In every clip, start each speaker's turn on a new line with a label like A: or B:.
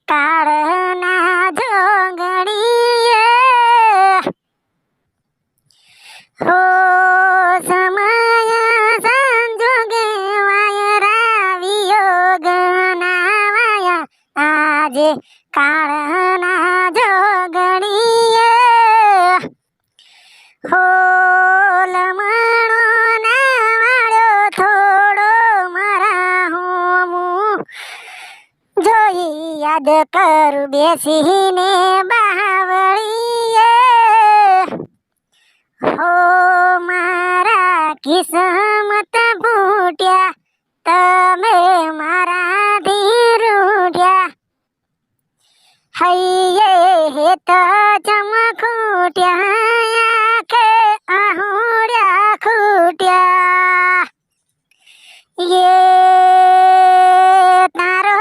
A: કાળના જોગણીએ હો સમય સંજોગે વાયરા વિયોગના વાયા આજે કાળના જોગણીએ હો લમણો ના વાળ્યો થોડો મારા હોમું જોઈ યાદ કરું બેસીને બાવળીએ હો મારા કિસ્મત ફૂટ્યા તમે મારાથી રૂઠ્યા હૈયે હેત ચમખૂટ્યા આંખે આહુડ્યા ખૂટ્યા તારો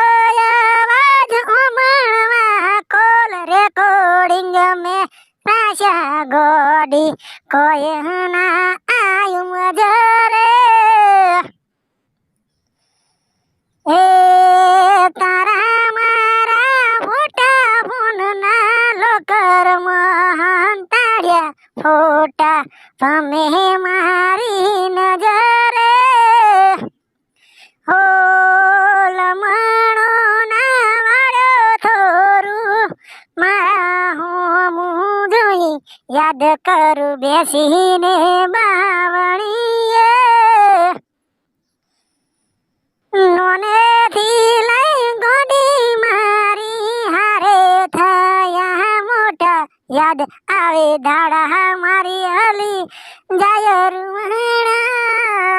A: અવાજ ઉમળવા કોલ રેકોર્ડિંગ મેં પાછા ગોડી કોઈ ના આયું મજરે એ તારા મારા ફોટા ફોન ના લોકર મહંતાડ્યા ફોટા તમે મારી નજરે હો લમણો ના વાળો થોરું મારા હોમું જોઈ યાદ કરું બેસીને બાવળીએ નોનેથી લઈ ગોડી મારી હારે થયા મોટા યાદ આવે દાડા મારી હલી જાય રૂવાણા